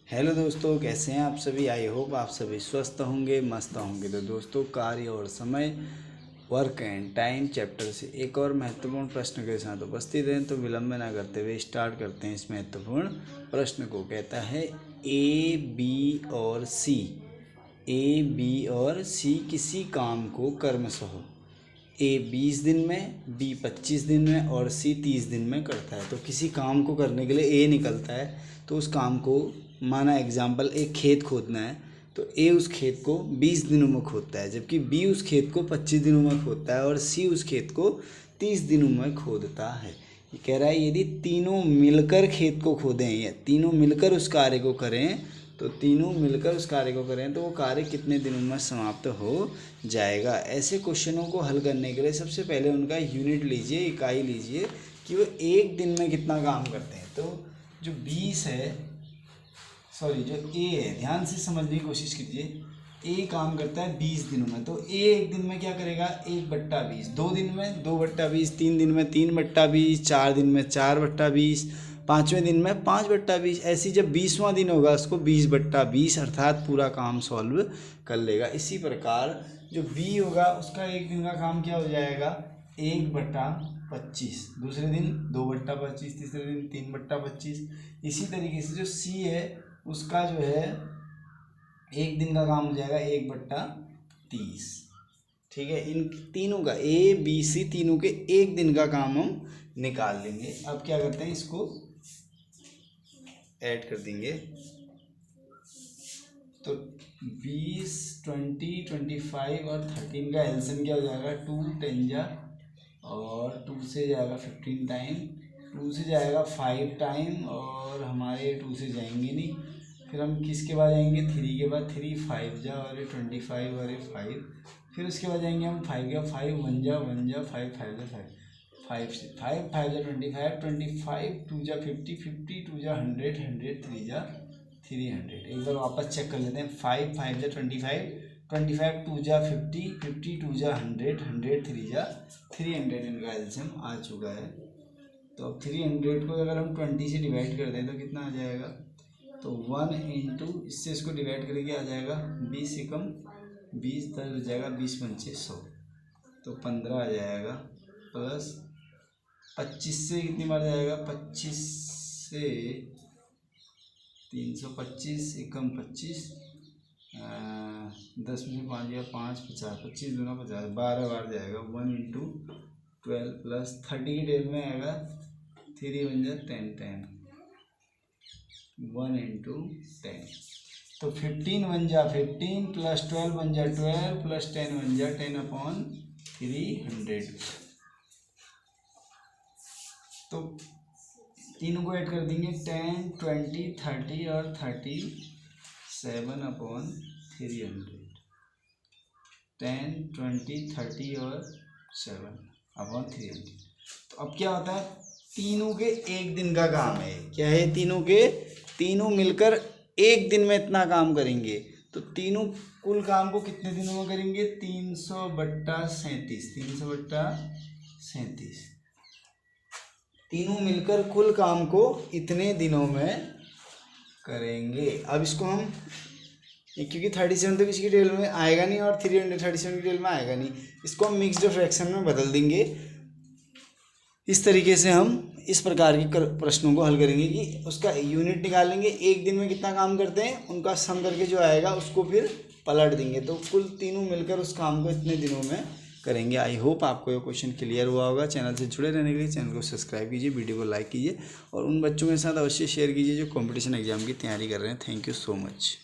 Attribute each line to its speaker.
Speaker 1: Hello दोस्तों, कैसे हैं आप सभी। आई होप आप सभी स्वस्थ होंगे, मस्त होंगे। तो दोस्तों, कार्य और समय, वर्क एंड टाइम चैप्टर से एक और महत्वपूर्ण प्रश्न के साथ उपस्थित हैं। तो विलंब ना करते हुए स्टार्ट करते हैं इस महत्वपूर्ण प्रश्न को। कहता है ए, बी और सी। ए, बी और सी किसी काम को क्रमशः ए 20 दिन में, बी 25 दिन में और सी 30 दिन में करता है। तो किसी काम को करने के लिए ए निकलता है, तो उस काम को, माना एग्जाम्पल, एक खेत खोदना है, तो ए उस खेत को 20 दिनों में खोदता है, जबकि बी उस खेत को 25 दिनों में खोदता है और सी उस खेत को 30 दिनों में खोदता है। ये कह रहा है यदि तीनों मिलकर खेत को खोदें या तीनों मिलकर उस कार्य को करें, तो तीनों मिलकर उस कार्य को करें तो वो कार्य कितने दिनों में समाप्त हो जाएगा। ऐसे क्वेश्चनों को हल करने के लिए सबसे पहले उनका यूनिट लीजिए, इकाई लीजिए कि वो एक दिन में कितना काम करते हैं। तो जो 20 है, जो ए है, ध्यान से समझने की कोशिश कीजिए। ए काम करता है 20 दिनों में, तो ए एक दिन में क्या करेगा, 1/20। 2 दिन में 2/20, 3 दिन में 3/20, 4 दिन में 4/20, 5वें दिन में 5/20। ऐसी जब 20वां दिन होगा उसको 20/20 अर्थात पूरा काम सॉल्व कर लेगा। इसी प्रकार जो बी होगा उसका एक दिन का काम क्या हो जाएगा, 1/25। दूसरे दिन 2/25, तीसरे दिन 3/25। इसी तरीके से जो सी है उसका जो है एक दिन का काम हो जाएगा 1/30। ठीक है, इन तीनों का, ए बी सी तीनों के एक दिन का काम हम निकाल लेंगे। अब क्या करते हैं, इसको ऐड कर देंगे। तो 20, 20, 25 और 13 का एलसीएम क्या हो जाएगा, 2 10 जा, और 2 से जाएगा 15 टाइम, 2 से जाएगा 5 टाइम, और हमारे 2 से जाएंगे नहीं। फिर हम किसके बाद जाएंगे, 3 के बाद 3, 5 जा और 25 और 5। फिर उसके बाद जाएंगे हम 5 का, 5 1 जा 1 जा, 5 5 जा 5, 5 से 5 5 जा 25, 25 2 जा 50, 50 2 जा 100, 100 3 जा 300। एक बार वापस चेक कर लेते हैं। 5 5 जा 25, 25 2 जा 50, 50 2 जा 100, 100 3 जा 300। इनका एलसीएम आ चुका है। तो अब 300 को अगर हम 20 से डिवाइड कर दें तो कितना आ जाएगा, तो 1 इंटू, इससे इसको डिवाइड करके आ जाएगा 20 से कम 20, 10 हो जाएगा, 20 पंचे 100, तो 15 आ जाएगा। प्लस 25 से कितनी बार जाएगा, 25 से 325 एकम 25, 10 में 5 या 5 50, 25 दूना 50, 12 बार जाएगा। 1 इंटू 12 प्लस 30 की टेल में आएगा 3 बन जाए 10 10, 1 इंटू 10, तो 15 बन जा 15 प्लस 12 बन जा 12 प्लस 10 बन जा 10/300। तो तीनों को ऐड कर देंगे, 10 20 30 और 37/300। 10 20 30 और 7/300। तो अब क्या होता है, तीनों के एक दिन का काम है। क्या है, तीनों मिलकर एक दिन में इतना काम करेंगे। तो तीनों कुल काम को कितने दिनों में करेंगे, 300/37, 300/37। तीनों मिलकर कुल काम को इतने दिनों में करेंगे। अब इसको हम, क्योंकि 37 तो किसी की टेबल में आएगा नहीं और 337 की टेबल में आएगा नहीं, इसको हम मिक्स्ड फ्रैक्शन में बदल देंगे। इस तरीके से हम इस प्रकार के प्रश्नों को हल करेंगे कि उसका यूनिट निकालेंगे, एक दिन में कितना काम करते हैं, उनका सम करके जो आएगा उसको फिर पलट देंगे। तो कुल तीनों मिलकर उस काम को इतने दिनों में करेंगे। आई होप आपको ये क्वेश्चन क्लियर हुआ होगा। चैनल से जुड़े रहने के लिए चैनल को सब्सक्राइब कीजिए, वीडियो को लाइक कीजिए और उन बच्चों के साथ अवश्य शेयर कीजिए जो कंपटीशन एग्जाम की तैयारी कर रहे हैं। Thank you so much.